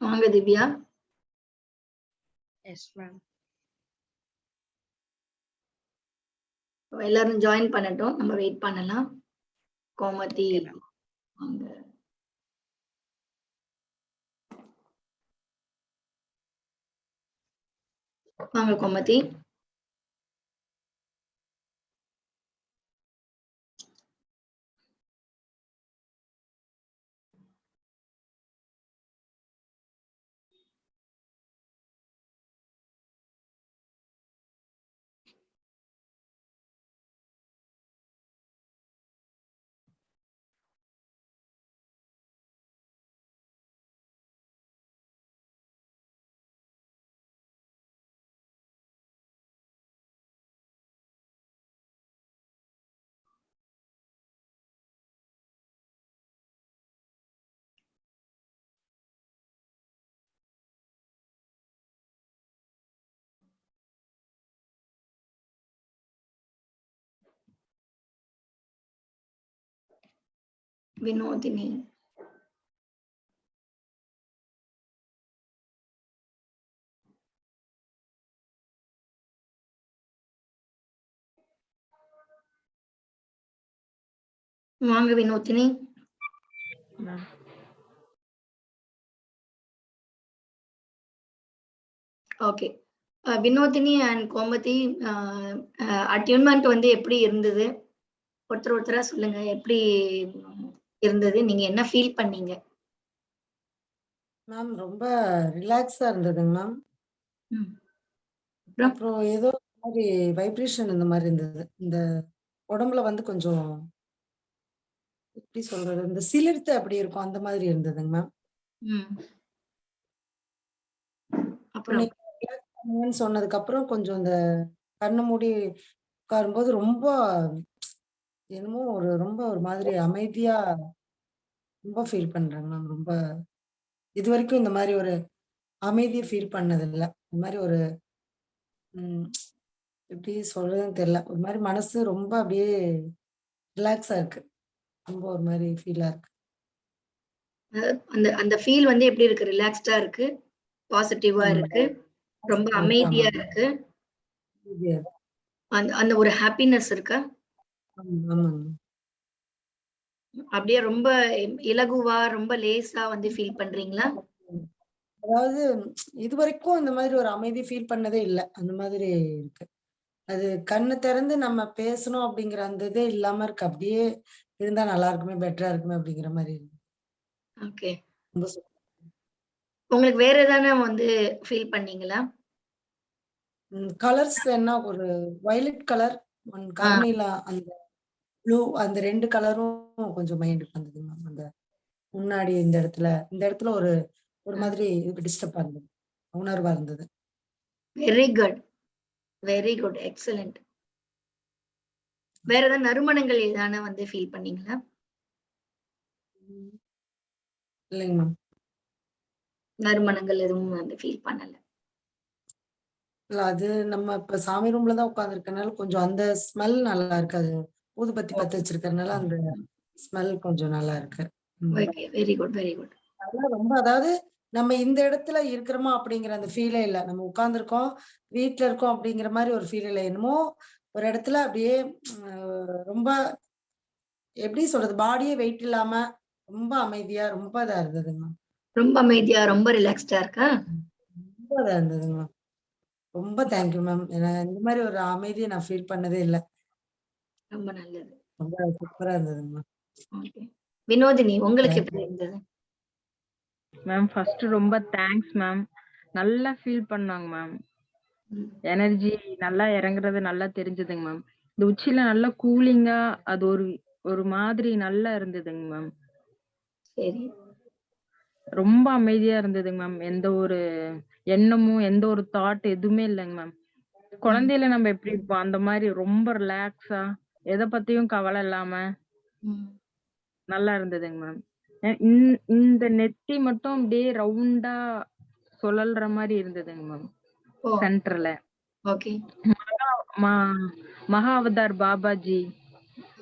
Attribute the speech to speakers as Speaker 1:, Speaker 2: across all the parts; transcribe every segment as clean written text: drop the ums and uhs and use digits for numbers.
Speaker 1: வாங்க Divya.
Speaker 2: Yes ma'am.
Speaker 1: எல்லாரும் join பண்ணட்டும், நம்ம வெயிட் பண்ணலாம். கோமதி வாங்க. வாங்க கோமதி. வினோதினி. வாங்க Vinodhini. Okay. Vinodhini and Gomathi, attunement வந்து எப்படி இருந்தது? ஒருத்தரா சொல்லுங்க, எப்படி இருந்தது? நீங்க என்ன ஃபீல் பண்ணீங்க?
Speaker 3: மேம் ரொம்ப ரிலாக்ஸா இருந்ததுங்க மேம். அப்புறம் ஏதோ மாதிரி வைப்ரேஷன் இந்த மாதிரி இருந்தது. இந்த உடம்புல வந்து கொஞ்சம் எப்படி சொல்றது, இந்த சிலிர்த்து அப்படி இருக்கும், அந்த மாதிரி இருந்ததுங்க மேம். அப்புறம் சொன்னதுக்கு அப்புறம் கொஞ்சம் இந்த கண்ணு மூடி உட்காரும்போது ரொம்ப என்னமோ ரொம்ப ஒரு மாதிரி அமைதியா ரொம்ப ஃபீல் பண்றேங்க மேம். ரொம்ப இது வரைக்கும் இந்த மாதிரி ஒரு அமைதியை ஃபீல் பண்ணது இல்லை. இந்த மாதிரி ஒரு எப்படி சொல்றதுன்னு தெரியல, ஒரு மாதிரி மனசு ரொம்ப அப்படியே ரிலாக்ஸா இருக்கு. ரொம்ப ஒரு மாதிரி ஃபீலா இருக்கு.
Speaker 1: அந்த அந்த ஃபீல் வந்து எப்படி இருக்கு? ரிலாக்ஸ்டா இருக்கு, பாசிட்டிவா இருக்கு, ரொம்ப அமைதியா இருக்கு, அந்த ஒரு ஹாப்பினஸ் இருக்கா? அப்படியே ரொம்ப இலகுவா, ரொம்ப லேசா வந்து ஃபீல் பண்றீங்களா?
Speaker 3: அதாவது இது வரைக்கும் இந்த மாதிரி ஒரு அமைதி ஃபீல் பண்ணதே இல்லை. அந்த மாதிரி இருக்கு. அது கண்ணு திறந்து நம்ம பேசணும் அப்படிங்கிற அந்த இதே இல்லாம இருக்கு. அப்படியே இருந்தா நல்லா இருக்குமே, பெட்டரா இருக்குமே அப்படிங்கிற மாதிரி இருக்கு.
Speaker 1: ஓகே. உங்களுக்கு வேற ஏதானே வந்து ஃபீல் பண்ணீங்களா?
Speaker 3: கலர்ஸ் வேணா, ஒரு வயலட் கலர், கருநீலா, அந்த ப்ளூ, அந்த 2 கலரும் கொஞ்சம் மைண்டுக்கு வந்தது மேம். அந்த முன்னாடி இந்த இடத்துல ஒரு மாதிரி டிஸ்டர்பா இருந்தது, உணர்வா இருந்தது.
Speaker 1: Very good, very good, excellent. வேற ஏதாவது நறுமணங்கள் ஏதான வந்து ஃபீல் பண்ணீங்களா?
Speaker 3: இல்லைங்க மேம்.
Speaker 1: நறுமணங்கள் எதுவும் வந்து ஃபீல் பண்ணல.
Speaker 3: இல்ல, அது நம்ம இப்ப சாமி ரூம்ல தான் உட்கார்ந்துருக்கனால கொஞ்சம் அந்த ஸ்மெல் நல்லா இருக்கு. அது ஊதுபத்தி பத்த வச்சிருக்கறனால அந்த ஸ்மெல் கொஞ்சம் நல்லா இருக்கு.
Speaker 1: Okay, very good, very good.
Speaker 3: அதெல்லாம் ரொம்ப, அதாவது நம்ம இந்த இடத்துல இருக்கிறோமா அப்படிங்கிற அந்த ஃபீலே இல்ல. நம்ம உட்கார்ந்துருக்கோம், வீட்ல இருக்கோம் அப்படிங்கிற மாதிரி ஒரு ஃபீல் இல்ல. என்னமோ ஒரு இடத்துல அப்படியே ரொம்ப எப்படி சொல்றது, பாடியே வெயிட் இல்லாம ரொம்ப அமைதியா ரொம்ப இதா இருந்ததுங்க.
Speaker 1: ரொம்ப அமைதியா, ரொம்ப ரிலாக்ஸ்டா இருக்கா?
Speaker 3: ரொம்ப இதா இருந்ததுங்க. ரொம்ப தேங்க்யூ மேம். இந்த மாதிரி ஒரு அமைதியை நான் ஃபீல் பண்ணதே இல்லை.
Speaker 1: ரொம்ப நல்லது,
Speaker 3: ரொம்ப சூப்பரா இருந்ததுங்க.
Speaker 1: ஓகே. வினோதினி, உங்களுக்கு எப்படி இருந்தது?
Speaker 2: மேம் ஃபர்ஸ்ட் ரொம்ப தேங்க்ஸ் மேம். நல்லா ஃபீல் பண்ணாங்க மேம். எனர்ஜி நல்லா இறங்குறது நல்லா தெரிஞ்சதுங்க மேம். இந்த உச்சில நல்லா கூலிங்கா அது ஒரு மாதிரி நல்லா இருந்ததுங்க மேம்.
Speaker 1: சரி.
Speaker 2: ரொம்ப அமைதியா இருந்ததுங்க மேம். எந்த ஒரு எண்ணமும் எந்த ஒரு தாட் எதுவுமே இல்லைங்க மேம். குழந்தையில நம்ம எப்படி இருப்போம் அந்த மாதிரி ரொம்ப ரிலாக்ஸா, எதை பத்தியும் கவலை இல்லாம நல்லா இருந்ததுங்க மேம். இந்த நெத்தி மட்டும் அப்படியே ரவுண்டா சுழல்ற மாதிரி இருந்ததுங்க மேம் சென்டர்ல.
Speaker 1: ஓகே.
Speaker 2: மழை மகா அவதார் பாபாஜி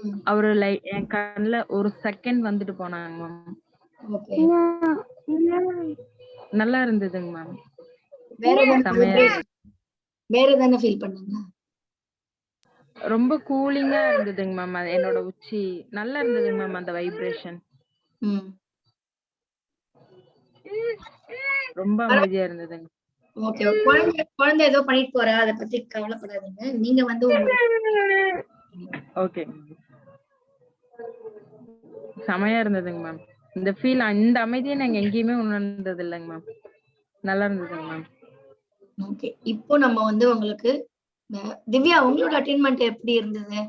Speaker 1: ம்.
Speaker 2: அவரு என் கண்ணுல ஒரு செகண்ட் வந்துட்டு போனாங்க மேம்.
Speaker 1: ஓகே.
Speaker 2: நல்லா இருந்ததுங்க மேம்.
Speaker 1: வேற எதனா
Speaker 2: செமையா இருந்தது.
Speaker 1: வேற எதனா ஃபீல் பண்ணீங்களா?
Speaker 2: ரொம்ப கூலிங்கா இருந்ததுங்க மேம். அது என்னோட உச்சி நல்லா இருந்ததுங்க மேம் அந்த வைப்ரேஷன்.
Speaker 1: ம்.
Speaker 2: ரொம்ப அமைதியா இருந்ததுங்க.
Speaker 1: ஓகே. குழந்தை ஏதோ பண்ணிட்டு போறா, அத பத்தி கவலைப்படாதீங்க. நீங்க வந்து
Speaker 2: ஓகே. செமையா இருந்ததுங்க மேம். இந்த ஃபீல் இந்த அமைதியை நாங்க எங்கேயுமே உணர்ந்தது இல்லைங்க மேம். நல்லா இருந்ததுங்க மேம்.
Speaker 1: ஓகே. இப்போ நம்ம வந்து உங்களுக்கு திவ்யா உங்களோட அட்டெயின்மென்ட் எப்படி இருந்தது?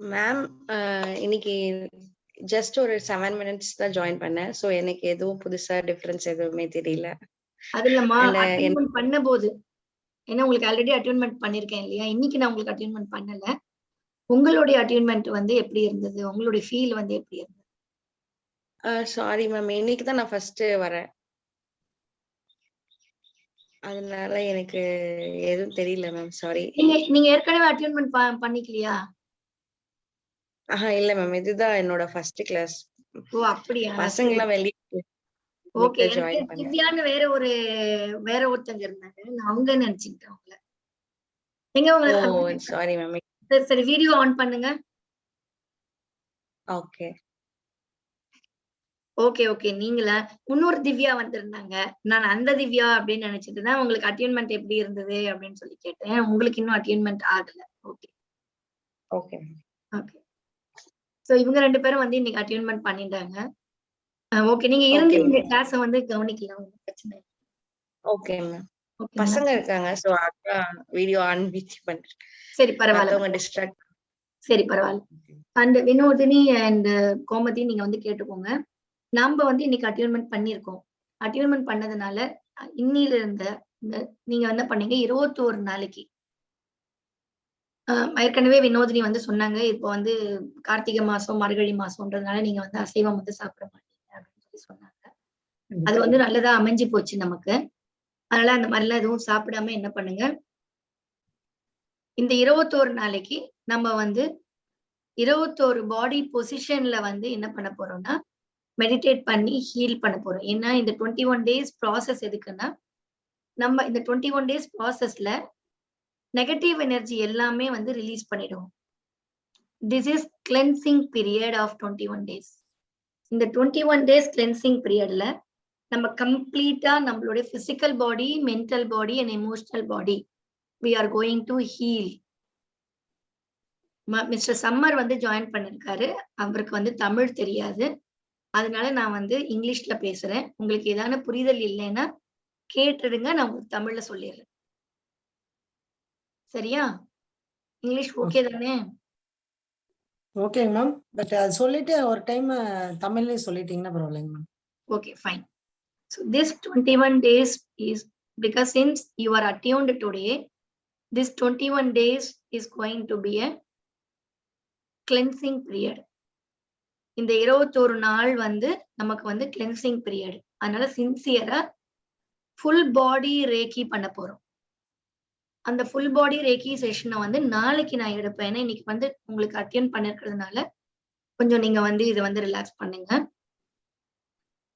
Speaker 4: மேம் இன்னைக்கு ஜஸ்ட் ஒரு 7 மினிட்ஸ் தான் ஜாயின் பண்ணேன். சோ எனக்கு எதுவும் புதுசா டிஃபரன்ஸ் எதுவுமே தெரியல.
Speaker 1: அது இல்லம்மா, அட்டெயின்மென்ட் பண்ணும்போது ஏன்னா உங்களுக்கு ஆல்ரெடி அட்டெயின்மென்ட் பண்ணிருக்கேன் இல்லையா? இன்னைக்கு நான் உங்களுக்கு அட்டெயின்மென்ட் பண்ணல. உங்களுடைய அட்டெயின்மென்ட் வந்து எப்படி இருந்தது? உங்களுடைய ஃபீல் வந்து எப்படி இருந்தது?
Speaker 4: சாரி மேம், இன்னைக்கு தான் நான் ஃபர்ஸ்ட் வரேன். அதனால எனக்கு எதுவும் தெரியல மேம். சாரி.
Speaker 1: நீங்க ஏற்கனவே அட்டெயின்மென்ட் பண்ணிக்கலையா?
Speaker 4: இல்ல மேம், இதுதான் என்னோட ஃபர்ஸ்ட் கிளாஸ்.
Speaker 1: ஓ அப்படியா?
Speaker 4: பசங்க எல்லாம் வெளியே
Speaker 1: ஓகே. எனக்கு
Speaker 4: ஜாயின் பண்ணேன்.
Speaker 1: திவ்யான்னு வேற ஒருத்தங்க இருந்தாங்க. நான் அவங்க நினைச்சுக்கிட்டேன் அவங்கள. எங்க
Speaker 4: ஓ சாரி மேம்.
Speaker 1: சரி வீடியோ ஆன் பண்ணுங்க.
Speaker 4: Okay
Speaker 1: okay okay. நீங்களா? இன்னொரு திவ்யா வந்திருந்தாங்க. நான் அந்த திவ்யா அப்படின்னு நினைச்சிட்டு தான் உங்களுக்கு அட்டெயின்மென்ட் எப்படி இருந்தது அப்படின்னு சொல்லி கேட்டேன். உங்களுக்கு இன்னும் அட்டெயின்மென்ட் ஆகல. Okay
Speaker 4: okay
Speaker 1: okay. சோ இவங்க 2 பேரும் வந்து இன்னைக்கு அட்டெயின்மென்ட் பண்ணிட்டாங்க. ஓகே. நீங்க இருந்து
Speaker 4: ஓகே
Speaker 1: இந்த கிளாஸ வந்து கவனிக்கலாம். ஒண்ணும் பிரச்சனை இல்ல.
Speaker 4: Okay ma'am.
Speaker 1: ஓகேங்களா?
Speaker 4: பசங்க இருக்காங்க. சோ அக்கா வீடியோ ஆன் பண்றேன்.
Speaker 1: சரி பரவாயில்ல.
Speaker 4: மத்தவங்க டிஸ்ட்ராக்ட்.
Speaker 1: சரி பரவாயில்ல. அண்ட் வினோதினி அண்ட் கோமதி நீங்க வந்து கேட்டுக்கோங்க. நாம வந்து இன்னைக்கு அட்டெயின்மென்ட் பண்ணியிருக்கோம். அட்டெயின்மென்ட் பண்ணதுனால இன்னில இருந்து நீங்க என்ன பண்ணீங்க 21 நாளைக்கு ஏற்கனவே வினோதினி வந்து சொன்னாங்க. இப்போ வந்து கார்த்திகை மாசம், மார்கழி மாசம்ன்றதுனால நீங்க வந்து அசைவம் வந்து சாப்பிட மாட்டீங்க அப்படின்னு சொல்லி சொன்னாங்க. அது வந்து நல்லதா அமைஞ்சு போச்சு நமக்கு. அதனால அந்த மாதிரிலாம் எதுவும் சாப்பிடாம என்ன பண்ணுங்க, இந்த 21 நாளைக்கு நம்ம வந்து 21 பாடி பொசிஷன்ல வந்து என்ன பண்ண போறோம்னா, மெடிடேட் பண்ணி ஹீல் பண்ண போறோம். ஏன்னா இந்த 21 டேஸ் ப்ராசஸ் எதுக்குன்னா, நம்ம இந்த 21 டேஸ் ப்ராசஸ்ல நெகட்டிவ் எனர்ஜி எல்லாமே வந்து ரிலீஸ் பண்ணிடுவோம். This is cleansing period of 21 days. இந்த 21 டேஸ் கிளென்சிங் பீரியட்ல நம்ம கம்ப்ளீட்டா நம்மளுடைய physical body, mental body and emotional body we are going to heal. Mister Summer வந்து ஜாயின் பண்ணிருக்காரு. அவருக்கு வந்து தமிழ் தெரியாது. அதனால நான் வந்து இங்கிலீஷ்ல பேசுறேன். உங்களுக்கு ஏதான புரிதல் இல்லைன்னா கேட்டுடுங்க. நான் உங்களுக்கு தமிழ்ல சொல்லிடுறேன். சரியா? இங்கிலீஷ் ஓகே தானே?
Speaker 3: ஓகேங்க மேம். பட் அது சொல்லிட்டு ஒரு டைம் தமிழ்லயே சொல்லிட்டீங்கன்னா பரவாயில்லைங்க ma'am.
Speaker 1: Okay, fine. So this 21 days is because since you are attuned today, this 21 days is going to be a cleansing period. இந்த 21 நாள் வந்து நமக்கு வந்து கிளென்சிங் பீரியட். அதனால சின்சியரா ஃபுல் பாடி ரேக்கி பண்ண போறோம். அந்த ஃபுல் பாடி ரேக்கி செஷனை வந்து நாளைக்கு நான் எடுப்பேன். ஏன்னா இன்னைக்கு வந்து உங்களுக்கு அட்டெண்ட் பண்ணிருக்கிறதுனால கொஞ்சம் நீங்க வந்து இதை வந்து ரிலாக்ஸ் பண்ணுங்க.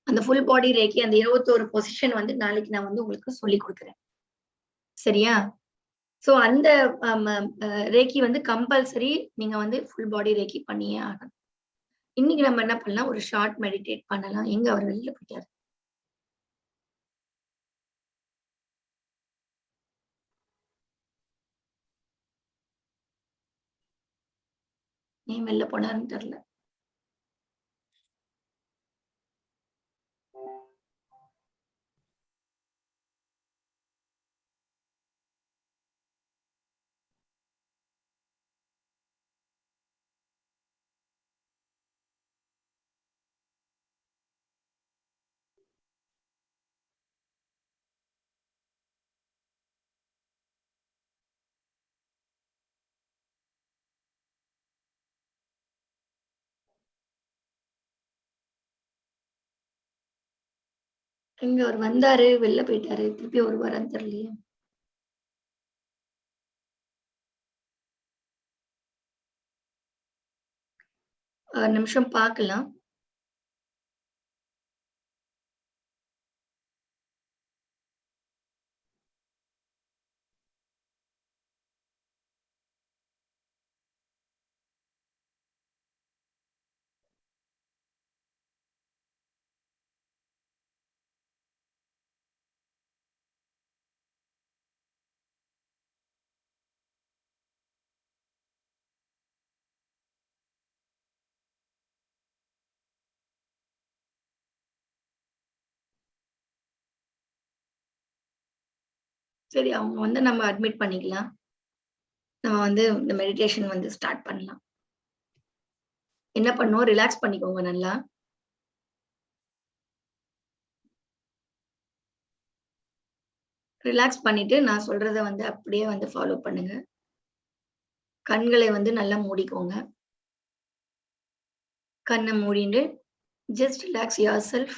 Speaker 1: அந்த ஃபுல் பாடி ரேக்கி அந்த 21 பொசிஷன் வந்து நாளைக்கு நான் வந்து உங்களுக்கு சொல்லி கொடுக்குறேன். சரியா? சோ அந்த ரேக்கி வந்து கம்பல்சரி நீங்க வந்து ஃபுல் பாடி ரேக்கி பண்ணியே ஆகணும். இன்னைக்கு நம்ம என்ன பண்ணலாம், ஒரு ஷார்ட் மெடிடேட் பண்ணலாம். எங்க அவர் வெளில போயிட்டாரு? ஏன் வெளில போனாருன்னு தெரியல. இங்க அவர் வந்தாரு, வெளில போயிட்டாரு, திருப்பி வருவாரான்னு தெரியலையே. ஒரு நிமிஷம் பார்க்கலாம். சரி, அவங்க வந்து நம்ம அட்மிட் பண்ணிக்கலாம். நம்ம வந்து இந்த மெடிடேஷன் வந்து ஸ்டார்ட் பண்ணலாம். என்ன பண்ணுவோம், ரிலாக்ஸ் பண்ணிக்கோங்க நல்லா. ரிலாக்ஸ் பண்ணிட்டு நான் சொல்றத வந்து அப்படியே வந்து ஃபாலோ பண்ணுங்க. கண்களை வந்து நல்லா மூடிக்கோங்க. கண்ணை மூடிட்டு just relax yourself.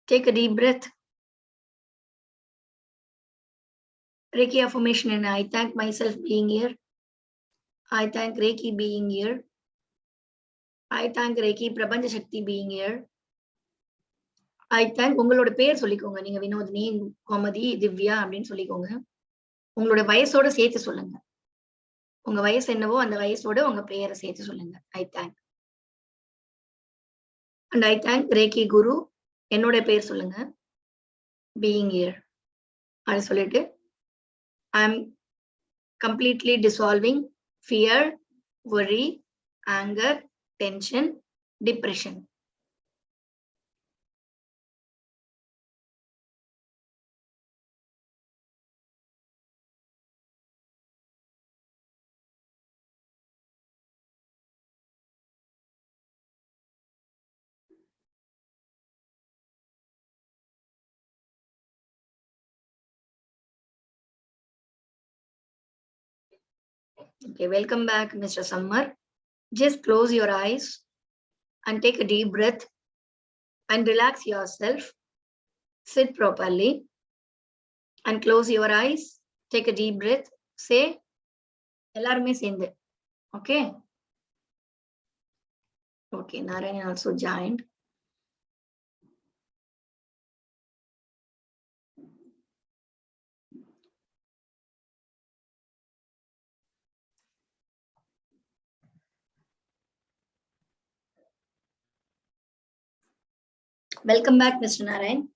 Speaker 1: Take a deep breath. Reiki affirmation, and I thank myself being here. I thank Reiki being here. I thank Reiki Prabanja Shakti being here. I thank உங்களோட பேர் சொல்லிக்கோங்க. நீங்க வினோதினி, கோமதி, திவ்யா அப்படின்னு சொல்லிக்கோங்க. உங்களோட வயசோட சேர்த்து சொல்லுங்க. உங்க வயசு என்னவோ அந்த வயசோட உங்க பெயரை சேர்த்து சொல்லுங்க. I thank. And I thank Reiki Guru. என்னோட பேர் சொல்லுங்க. Being here. அது சொல்லிட்டு I'm completely dissolving fear, worry, anger, tension, depression. Okay, welcome back, Mr. Summer. Just close your eyes and take a deep breath and relax yourself. Sit properly and close your eyes. Take a deep breath. Say, எல்லாருமே சேர்ந்து. Okay? Okay, Narayan also joined. Welcome back, Mr. Narayan.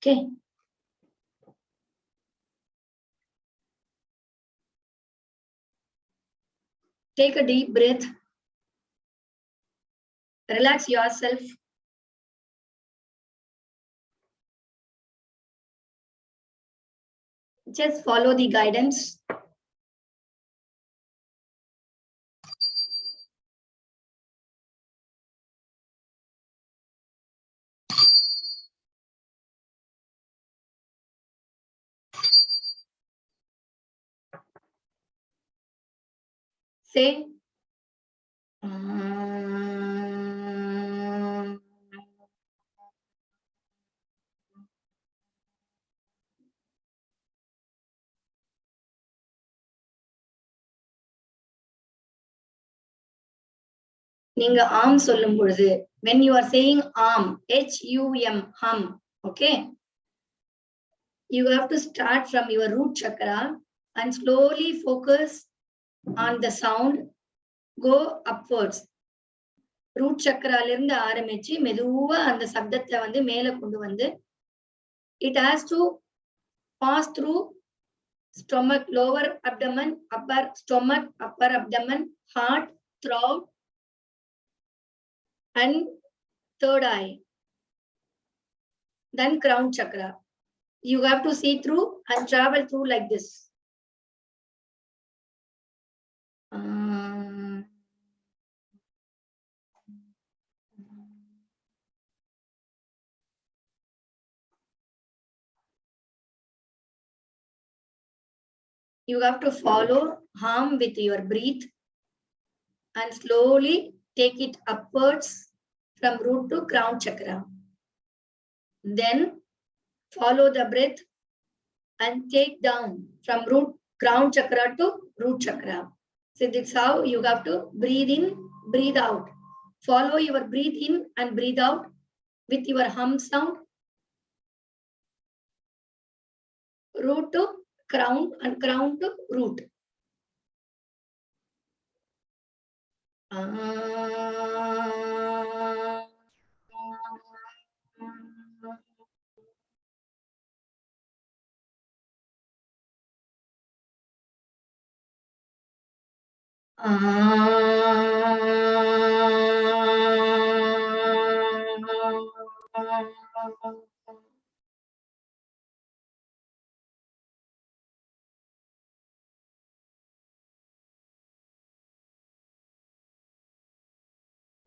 Speaker 1: Okay. Take a deep breath. Relax yourself. Just follow the guidance. Say, நீங்க ஆம் சொல்லும் பொழுது, when you are saying arm, H-U-M, hum, okay? You have to start from your root chakra and slowly focus on the sound, go upwards. Root chakra இருந்து ஆரம்பிச்சு மெதுவா அந்த சப்தத்தை வந்து மேல கொண்டு வந்து, it has to pass through stomach, lower abdomen, upper stomach, upper abdomen, heart, throat, and third eye, then crown chakra. You have to see through and travel through like this. you have to follow arm with your breath and slowly take it upwards from root to crown chakra. Then follow the breath and take down from root crown chakra to root chakra. So this is how you have to breathe in, breathe out. Follow your breathe in and breathe out with your hum sound. Root to crown and crown to root.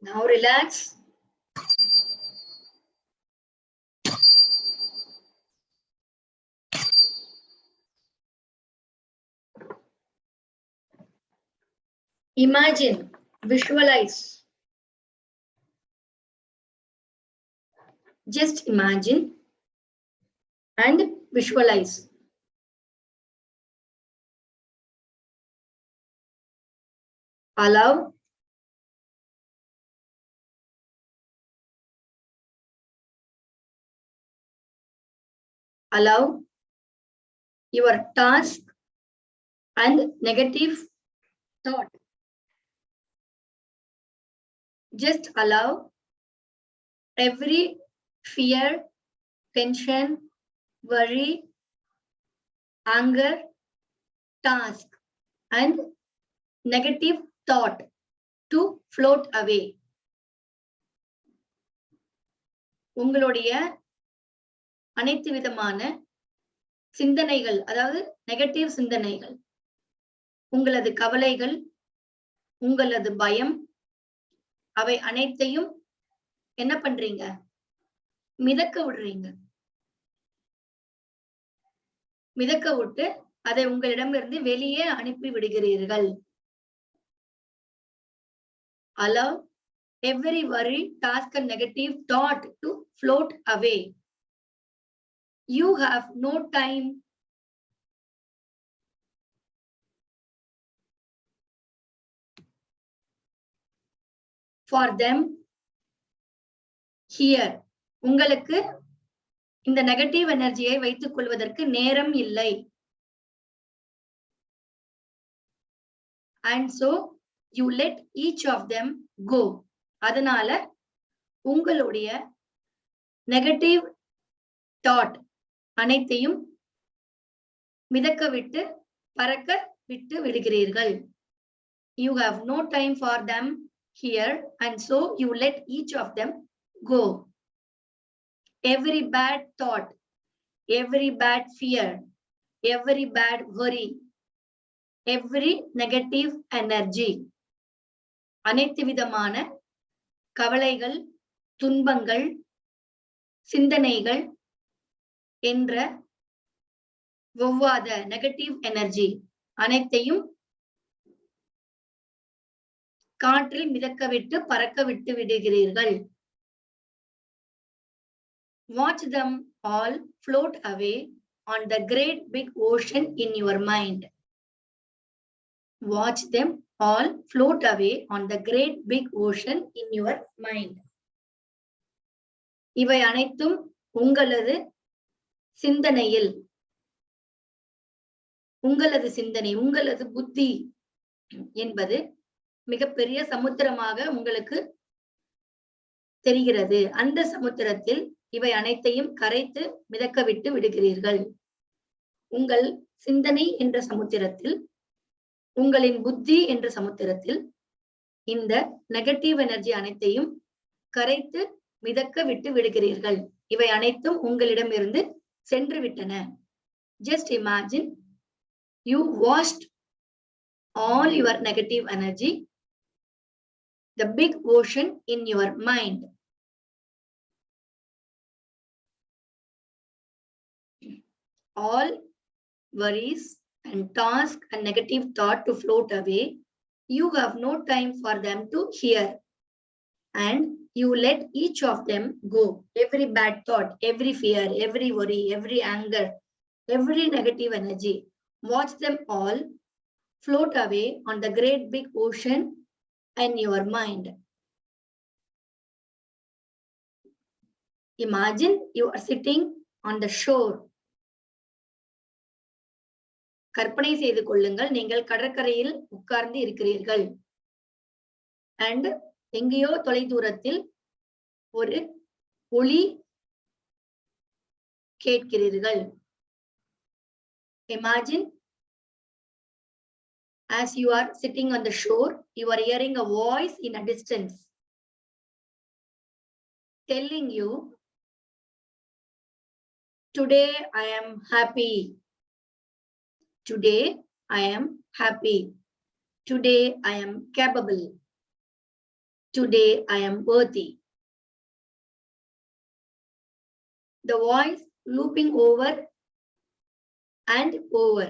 Speaker 1: Now relax. Imagine, visualize. Just imagine and visualize. Allow. Allow your task and negative thought. Just allow every fear, tension, worry, anger, task, and negative thought to float away. உங்களுடைய அனைத்து விதமான சிந்தனைகள், அதாவது negative சிந்தனைகள், உங்களது கவலைகள், உங்களது பயம், அவை அனைத்தையும் என்ன பண்றீங்க? மிதக்க விடுறீங்க. மிதக்க விட்டு அதை உங்களிடமிருந்து வெளியே அனுப்பி விடுகிறீர்கள். Allow every worry, task and negative thought to float away. You have no time for them here. உங்களுக்கு இந்த நெகட்டிவ் எனர்ஜியை வைத்துக் கொள்வதற்கு நேரம் இல்லை. And so you let each of them go. அதனால உங்களுடைய நெகட்டிவ் தாட் அனைத்தையும் மிதக்க விட்டு பறக்க விட்டு விடுகிறீர்கள். You have no time for them here, and so you let each of them go. Every bad thought, every bad fear, every bad worry, every negative energy, அனைத்து விதமான கவலைகள், துன்பங்கள், சிந்தனைகள் என்ற ஒவ்வாத நெகட்டிவ் எனர்ஜி அனைத்தையும் காற்றில் மிதக்க விட்டு பறக்க விட்டு விடுகிறீர்கள். Watch them all float away on the great big ocean in your mind. Watch them all float away on the great big ocean in your mind. இவை அனைத்தும் உங்களது சிந்தனையில், உங்களது சிந்தனை, உங்களது புத்தி என்பது மிகப்பெரிய சமுத்திரமாக உங்களுக்கு தெரிகிறது. அந்த சமுத்திரத்தில் இவை அனைத்தையும் கரைத்து மிதக்க விட்டு விடுகிறீர்கள். உங்கள் சிந்தனை என்ற சமுத்திரத்தில், உங்களின் புத்தி என்ற சமுத்திரத்தில் இந்த நெகட்டிவ் எனர்ஜி அனைத்தையும் கரைத்து மிதக்க விட்டு விடுகிறீர்கள். இவை அனைத்தும் உங்களிடமிருந்து சென்று விட்டன. Just imagine you washed all your negative energy, the big ocean in your mind. All worries and task a negative thought to float away, you have no time for them to hear. And you let each of them go. Every bad thought, every fear, every worry, every anger, every negative energy. Watch them all float away on the great big ocean in your mind. Imagine you are sitting on the shore. கற்பனை செய்து கொள்ளுங்கள், நீங்கள் கடற்கரையில் உட்கார்ந்து இருக்கிறீர்கள். And எங்கேயோ தொலைதூரத்தில் ஒரு ஒலி கேட்கிறீர்கள். Imagine as you are sitting on the shore, you are hearing a voice in a distance telling you, today I am happy. Today I am happy. Today I am capable. Today I am worthy. The voice looping over and over.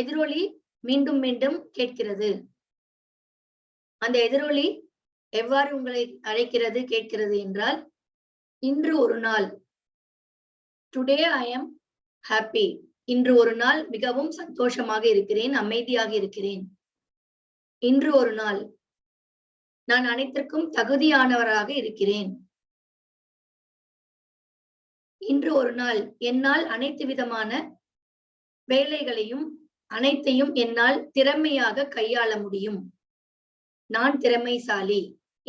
Speaker 1: எதிரொலி மீண்டும் மீண்டும் கேட்கிறது. அந்த எதிரொலி எவ்வாறு உங்களை அழைக்கிறது, கேட்கிறது என்றால், இன்று ஒரு நாள், டுடே ஐ am happy. இன்று ஒரு நாள் மிகவும் சந்தோஷமாக இருக்கிறேன், அமைதியாக இருக்கிறேன். இன்று ஒரு நாள் நான் அனைத்திற்கும் தகுதியானவராக இருக்கிறேன். இன்று ஒரு நாள் என்னால் அனைத்து விதமான வேலைகளையும் அனைத்தையும் என்னால் திறமையாக கையாள முடியும். நான் திறமைசாலி.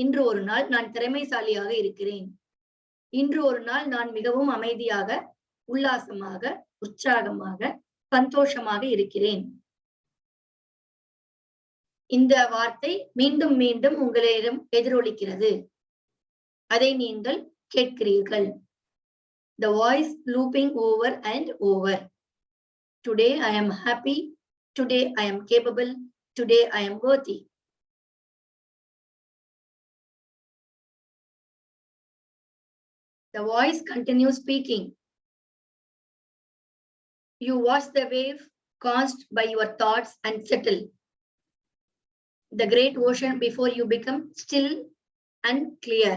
Speaker 1: இன்று ஒரு நாள் நான் திறமைசாலியாக இருக்கிறேன். இன்று ஒரு நாள் நான் மிகவும் அமைதியாக, உல்லாசமாக, உற்சாகமாக, சந்தோஷமாக இருக்கிறேன். இந்த வார்த்தை மீண்டும் மீண்டும் உங்களிடம் எதிரொலிக்கிறது. அதை நீங்கள் கேட்கிறீர்கள். The voice looping over and over. Today I am happy. Today I am capable. Today I am worthy. The voice continues speaking. You watch the wave caused by your thoughts and settle. The great ocean before you become still and clear.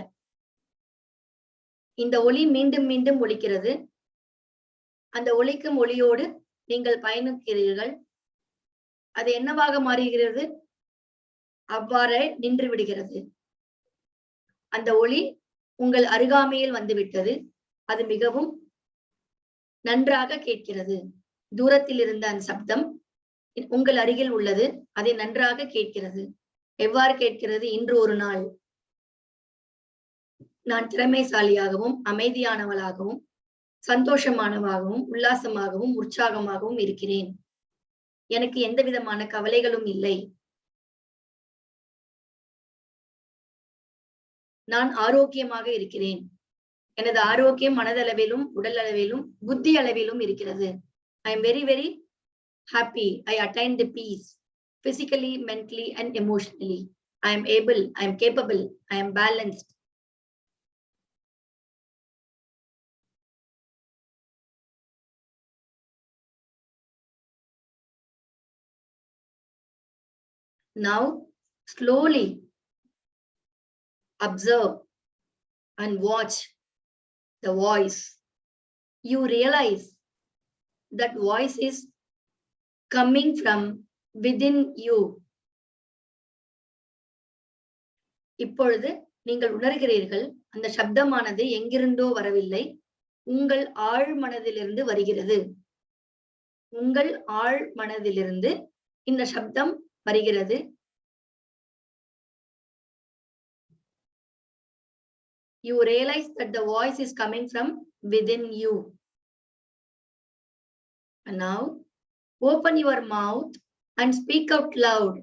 Speaker 1: இந்த ஒளி மீண்டும் மீண்டும் ஒலிக்கிறது. அந்த ஒலிக்கும் ஒளியோடு நீங்கள் பயணிக்கிறீர்கள். அது என்னவாக மாறுகிறது? அவ்வாறே நின்று விடுகிறது. அந்த ஒளி உங்கள் அருகாமையில் வந்துவிட்டது. அது மிகவும் நன்றாக கேட்கிறது. தூரத்தில் இருந்த அந்த சப்தம் உங்கள் அருகில் உள்ளது. அதை நன்றாக கேட்கிறது. எவ்வாறு கேட்கிறது? இன்று ஒரு நாள் நான் திறமைசாலியாகவும், அமைதியானவளாகவும், சந்தோஷமானவாகவும், உல்லாசமாகவும், உற்சாகமாகவும் இருக்கிறேன். எனக்கு எந்த விதமான கவலைகளும் இல்லை. நான் ஆரோக்கியமாக இருக்கிறேன். எனது ஆரோக்கியம் மனதளவிலும், உடல் அளவிலும், புத்தி அளவிலும் இருக்கிறது. I am very, very happy. I attained the peace physically, mentally, and emotionally. I am able, I am capable, I am balanced. Now, slowly observe and watch the voice. You realize that voice is coming from within you. இப்பொழுது நீங்கள் உணர்கிறீர்கள், அந்த சப்தமானது எங்கிருந்தோ வரவில்லை, உங்கள் ஆழ் மனதிலிருந்து வருகிறது. உங்கள் ஆழ் மனதிலிருந்து இந்த சப்தம் வருகிறது. You realize that the voice is coming from within you. And now, open your mouth and speak out loud.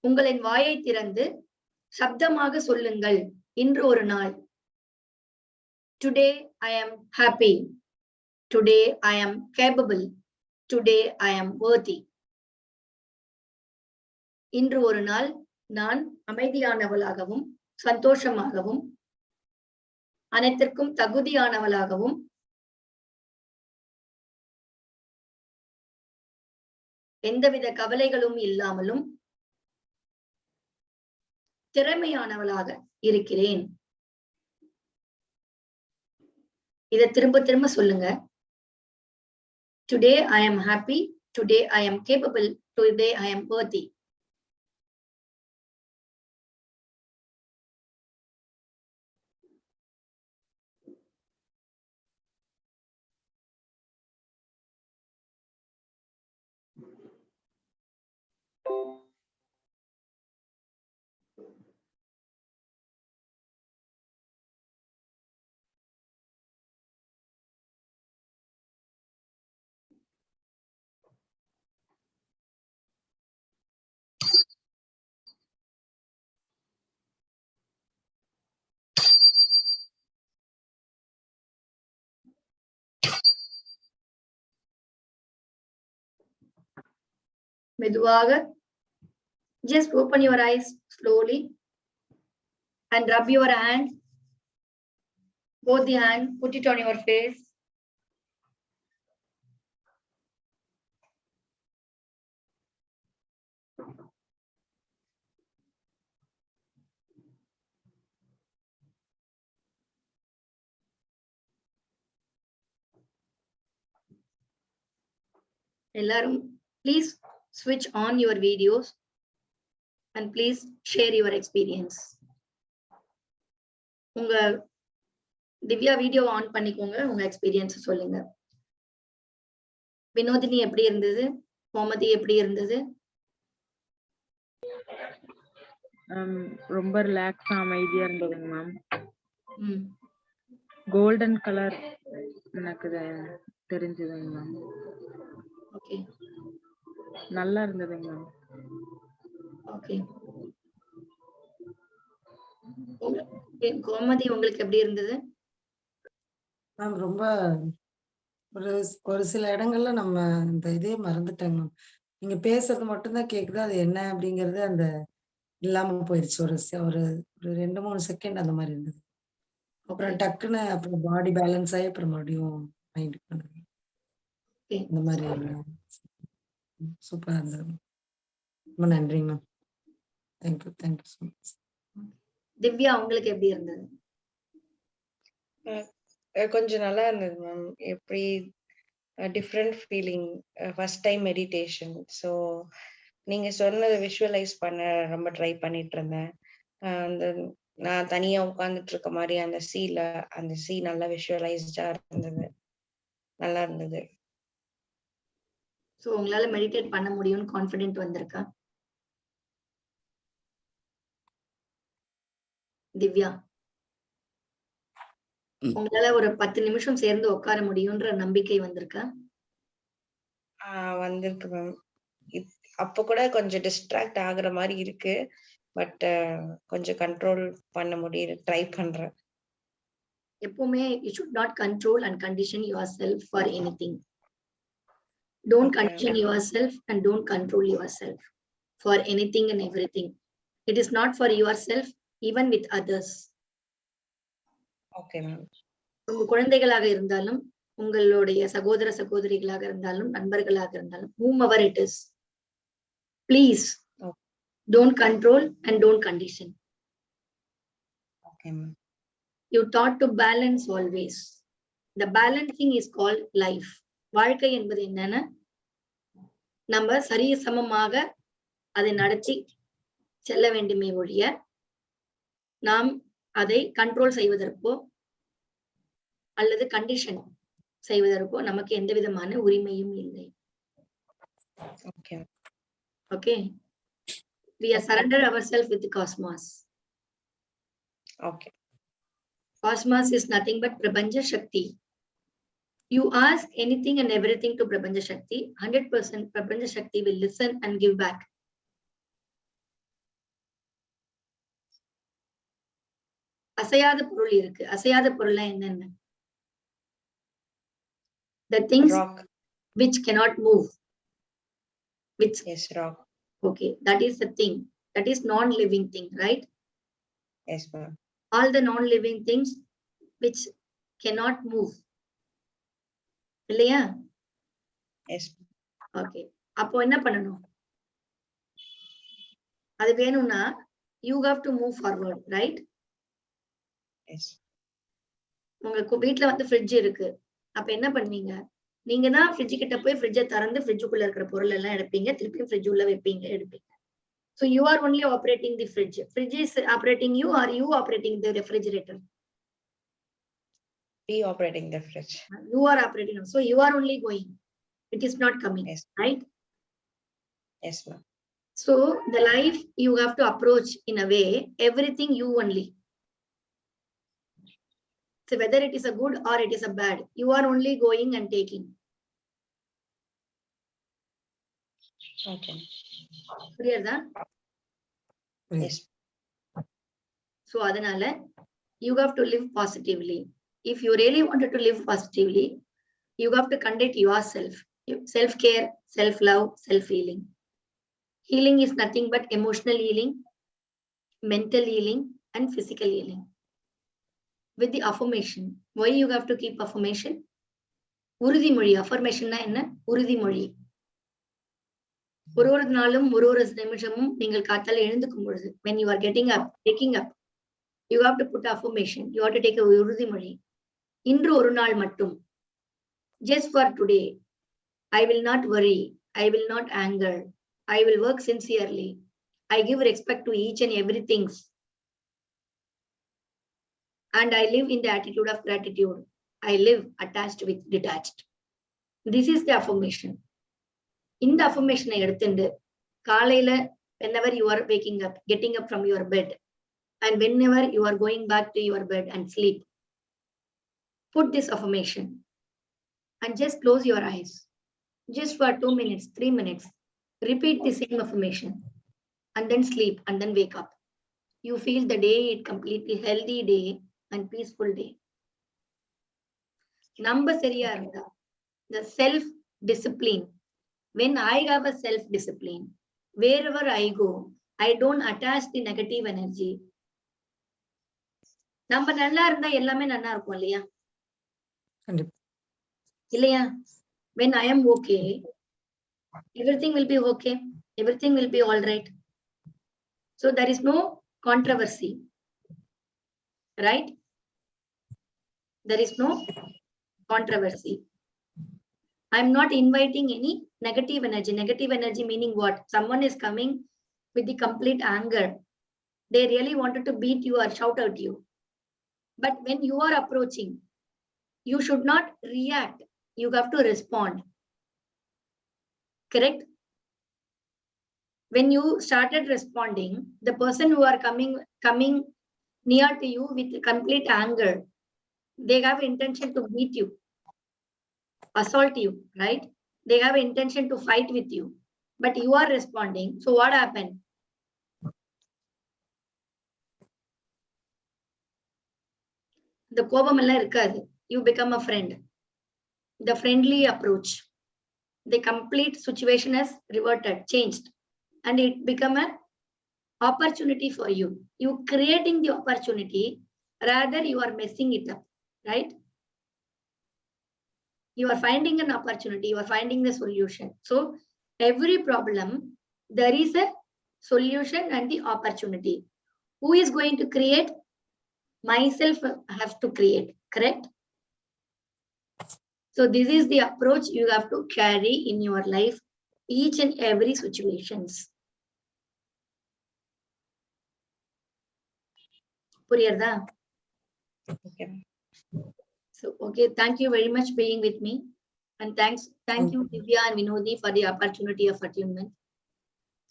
Speaker 1: உங்களின் வாயை திறந்து சப்தமாக சொல்லுங்கள். இன்று ஒரு நாள். Today I am happy. Today I am capable. Today I am worthy. இன்று ஒரு நாள் நான் அமைதியானவளாகவும், சந்தோஷமாகவும், அனைத்திற்கும் தகுதியானவளாகவும், எந்தவித கவலைகளும் இல்லாமலும் திறமையானவளாக இருக்கிறேன். இதை திரும்ப திரும்ப சொல்லுங்க. Today I am happy. Today I am capable. Today I am worthy. மெதுவாக just open your eyes slowly and rub your hand, both the hand, put it on your face. எல்லாரும் please switch on your videos and please share your experience. உங்க Divya video on பண்ணிக்கோங்க, உங்க experience சொல்லுங்க. வினோதினி எப்படி இருந்தது? கோமதி எப்படி இருந்தது?
Speaker 2: ரொம்ப ரிலாக்ஸா அமைதியா இருந்ததுங்க மேம்.
Speaker 1: ம்
Speaker 2: கோல்டன் கலர் எனக்கு தெரிஞ்சதுங்க மேம்.
Speaker 1: ஓகே
Speaker 2: நல்லா இருந்ததுங்க மேம்.
Speaker 1: ஓகே. கோமதி உங்களுக்கு எப்படி இருந்தது?
Speaker 3: மேம் ரொம்ப ஒரு சில இடங்கள்ல நம்ம இந்த இதே மறந்துட்டேங்க மேம். நீங்க பேசுறது மட்டும்தான் கேக்குது, அது என்ன அப்படிங்கறது அந்த இல்லாம போயிருச்சு. ஒரு ஒரு 2-3 செகண்ட் அந்த மாதிரி இருந்தது. அப்புறம் டக்குன்னு அப்புறம் பாடி பேலன்ஸ் ஆகி அப்புறம் மறுபடியும் மைண்ட் பண்ணுது. இந்த மாதிரி சூப்பரா இருந்தது. ரொம்ப நன்றிங்க ma'am. Thank you so much.
Speaker 1: Divya உங்களுக்கு எப்படி இருந்தது?
Speaker 4: கொஞ்சம் நல்லா இருந்தது மேம். எப்படி different feeling, first time meditation. So நீங்க சொன்னதை விஷுவலைஸ் பண்ண ரொம்ப ட்ரை பண்ணிட்டு இருந்தேன். அந்த நான் தனியா உட்கார்ந்துட்டு இருக்க மாதிரி அந்த சீ நல்லா விஷுவலைஸ்டா இருந்தது, நல்லா இருந்தது.
Speaker 1: சோ உங்களால மெடிடேட் பண்ண முடியும்னு கான்ஃபிடென்ட் வந்திருக்கா திவ்யா? உங்களால ஒரு 10 நிமிஷம் சேர்ந்து உட்கார முடியும்ன்ற நம்பிக்கை வந்திருக்கா?
Speaker 4: வந்திருக்கு மேம். அப்ப கூட கொஞ்சம் டிஸ்ட்ராக்ட் ஆகுற மாதிரி இருக்கு, பட் கொஞ்சம் கண்ட்ரோல் பண்ண முடியுது, ட்ரை பண்றேன்.
Speaker 1: எப்பவுமே you should not control and condition yourself for anything. Don't condition yourself and don't control yourself for anything and everything. It is not for yourself, even with others.
Speaker 4: Okay ma'am.
Speaker 1: உங்க குழந்தைகளாக இருந்தாலும், உங்களுடைய சகோதர சகோதரிகளாக இருந்தாலும், நண்பர்களாக இருந்தாலும், whomever it is, please don't control and don't condition.
Speaker 4: Okay ma'am.
Speaker 1: You taught to balance always. The balancing is called life. வாழ்க்கை என்பது என்னன்னா, நம்ம சரி சமமாக அதை நடத்தி செல்ல வேண்டுமே ஒழிய நாம் அதை கண்ட்ரோல் செய்வதற்கோ அல்லது கண்டிஷன் செய்வதற்கோ நமக்கு எந்த விதமான உரிமையும் இல்லை. Okay, we are surrender ourselves with the cosmos.
Speaker 4: Okay.
Speaker 1: Cosmos is nothing but Prabanja Shakti. You ask anything and everything to Prabanja Shakti, 100% Prabanja Shakti will listen and give back. அசையாத பொருள் இருக்கு. அசையாத பொருள்னா என்னென்ன? The things rock, which cannot move. Which?
Speaker 4: Yes, rock.
Speaker 1: Okay, that is the thing. That is non-living thing, right?
Speaker 4: Yes, ma'am.
Speaker 1: All the non-living things which cannot move. இல்லையா?
Speaker 4: Yes.
Speaker 1: Okay. அப்போ என்ன பண்ணணும்? அது வேணும்னா you have to move forward, right?
Speaker 4: Yes.
Speaker 1: உங்க வீட்ல வந்து fridge இருக்கு. அப்ப என்ன பண்ணுவீங்க? நீங்க தான் ஃப்ரிட்ஜ் கிட்ட போய் ஃப்ரிட்ஜை திறந்து ஃப்ரிட்ஜுக்குள்ள இருக்கிற பொருள் எல்லாம் எடுப்பீங்க, திருப்பி ஃப்ரிட்ஜ் உள்ள வைப்பீங்க, எடுப்பீங்க. So you are only operating the fridge. Fridge is operating you, or you operating the refrigerator?
Speaker 4: We operating the fridge.
Speaker 1: You are operating. So you are only going. It is not coming,
Speaker 4: Yes.
Speaker 1: right?
Speaker 4: Yes, ma'am.
Speaker 1: So the life you have to approach in a way, everything you only. So whether it is a good or it is a bad, you are only going and taking.
Speaker 4: Okay.
Speaker 1: Clear da?
Speaker 4: Yes.
Speaker 1: So adanala you have to live positively. If you really wanted to live positively, you have to conduct yourself. Self-care, self-love, self-healing. Healing is nothing but emotional healing, mental healing, and physical healing. With the affirmation. Why you have to keep affirmation? உறுதிமொழி. affirmation na enna? உறுதிமொழி. ஒரு நாளும் ஒரு நிமிஷமும் நீங்கள் காத்தால எழுந்துக்கும் பொழுது, when you are getting up, waking up, you have to put affirmation. You have to take a உறுதிமொழி. இன்று ஒரு நாள் மட்டும். Just for today, I will not worry. I will not anger. I will work sincerely. I give respect to each and everything. And I live in the attitude of gratitude. I live attached with detached. This is the affirmation. In the affirmation, காலையில whenever you are waking up, getting up from your bed, and whenever you are going back to your bed and sleep, put this affirmation and just close your eyes. Just for 2 minutes, 3 minutes, repeat the same affirmation and then sleep and then wake up. You feel the day is completely healthy day and peaceful day. Number சரியா இருந்தா, the self-discipline. When I have a self-discipline, wherever I go, I don't attach the negative energy. நம்ம நல்லா இருந்தா எல்லாமே நல்லா இருக்கும் இல்லையா? இல்லையா? When I am okay, everything will be okay. Everything will be all right. So there is no controversy, right? There is no controversy. I'm not inviting any negative energy. Negative energy meaning what? Someone is coming with the complete anger. They really wanted to beat you or shout at you. But when you are approaching, you should not react. You have to respond. Correct? When you started responding, the person who are coming near to you with complete anger, they have intention to beat you, assault you, right? They have intention to fight with you, but you are responding. So what happened? The கோபமெல்லாம் இருக்காது. You become a friend. The friendly approach. The complete situation has reverted, changed, and it become an opportunity for you. You creating the opportunity, rather you are messing it up, right? You are finding an opportunity, you are finding the solution. So every problem, there is a solution and the opportunity. Who is going to create? Myself have to create, correct? So this is the approach you have to carry in your life, each and every situations. புரியுறதா?
Speaker 4: Okay.
Speaker 1: So, okay, thank you very much being with me. And thank you, Divya and Vinodi, for the opportunity of attunement.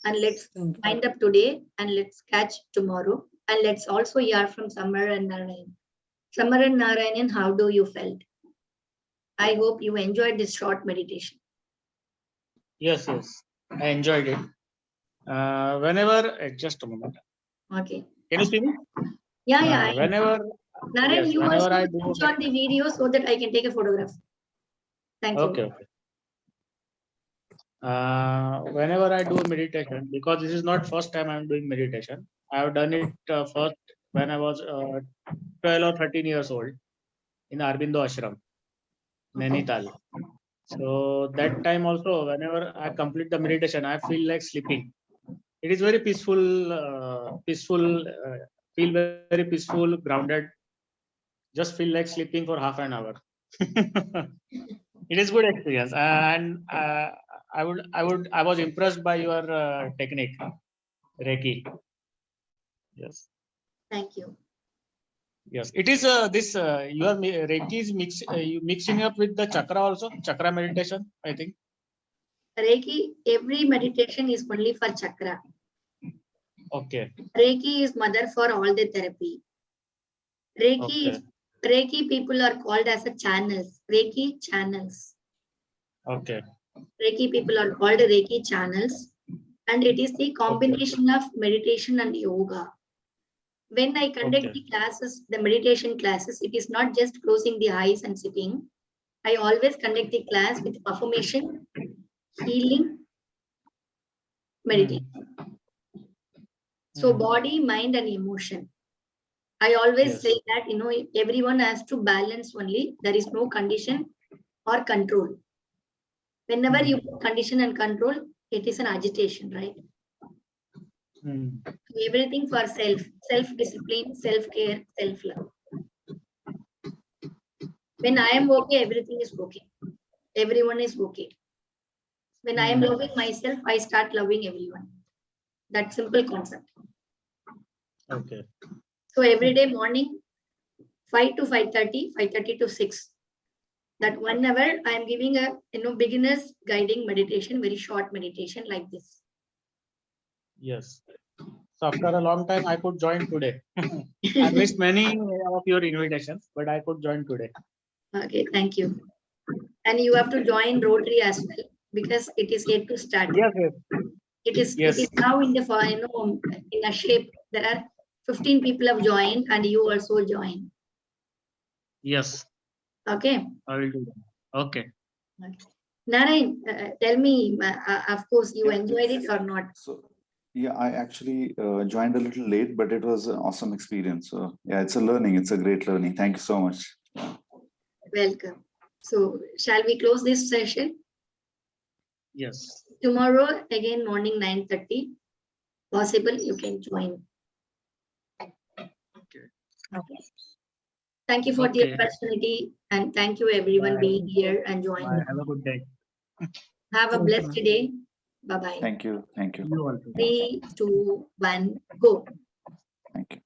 Speaker 1: And let's wind up today and let's catch tomorrow. And let's also hear from Samar and Narayan. Samar and Narayan, how do you felt? I hope you enjoyed this short meditation.
Speaker 5: Yes, I enjoyed it. Whenever, just a moment.
Speaker 1: Okay.
Speaker 5: Can you see me?
Speaker 1: Yeah.
Speaker 5: Whenever,
Speaker 1: Narayan,
Speaker 5: yes,
Speaker 1: you
Speaker 5: whenever
Speaker 1: also
Speaker 5: I do
Speaker 1: switch on the video so that I can take a photograph. Thank you.
Speaker 5: Okay. Whenever I do meditation, because this is not first time I'm doing meditation. I have done it first when I was 12 or 13 years old in Arbindo Ashram, Nainital. So that time also, whenever I complete the meditation, I feel like sleeping. It is very peaceful, feel very peaceful, grounded. Just feel like sleeping for half an hour. It is good experience, and I was impressed by your technique, Reiki. Yes.
Speaker 1: Thank you.
Speaker 5: Yes, it is this your Reiki is you mixing up with the chakra also, chakra meditation, I think.
Speaker 1: Reiki, every meditation is only for chakra.
Speaker 5: Okay.
Speaker 1: Reiki is mother for all the therapy. Reiki people are called as a channels. Reiki channels.
Speaker 5: Okay.
Speaker 1: Reiki people are called Reiki channels, and it is the combination of meditation and yoga. When I conduct the classes, the meditation classes, it is not just closing the eyes and sitting. I always conduct the class with affirmation, healing, meditation. So body, mind, and emotion. I always say that, everyone has to balance only. There is no condition or control. Whenever you put condition and control, it is an agitation, right? Everything for self-discipline, self-care, self-love. When I am okay, everything is okay. Everyone is okay. When I am loving myself, I start loving everyone. That simple concept.
Speaker 5: Okay.
Speaker 1: So every day morning, 5 to 5:30, 5:30 to 6. That 1 hour, I am giving a beginner's guiding meditation, very short meditation like this.
Speaker 5: Yes. So after a long time, I could join today. I missed many of your invitations, but I could join today.
Speaker 1: Okay, thank you. And you have to join Rotary as well, because it is yet to start.
Speaker 5: Yes, yes.
Speaker 1: It is now in the in a shape. There are 15 people have joined, and you also join.
Speaker 5: Yes.
Speaker 1: Okay.
Speaker 5: I will do that. Okay.
Speaker 1: Narayan, tell me, of course, you enjoyed it or not?
Speaker 6: So, yeah, I actually joined a little late, but it was an awesome experience. So, yeah, it's a learning. It's a great learning. Thank you so much.
Speaker 1: Welcome. So, shall we close this session?
Speaker 5: Yes.
Speaker 1: Tomorrow, again, morning 9:30. Possible, you can join. Okay. Thank you for the opportunity, and thank you everyone being here and joining.
Speaker 5: Bye. Have a good day.
Speaker 1: Have a blessed day. Bye-bye.
Speaker 6: Thank you. Thank you.
Speaker 1: 3, 2, 1, go.
Speaker 6: Thank you.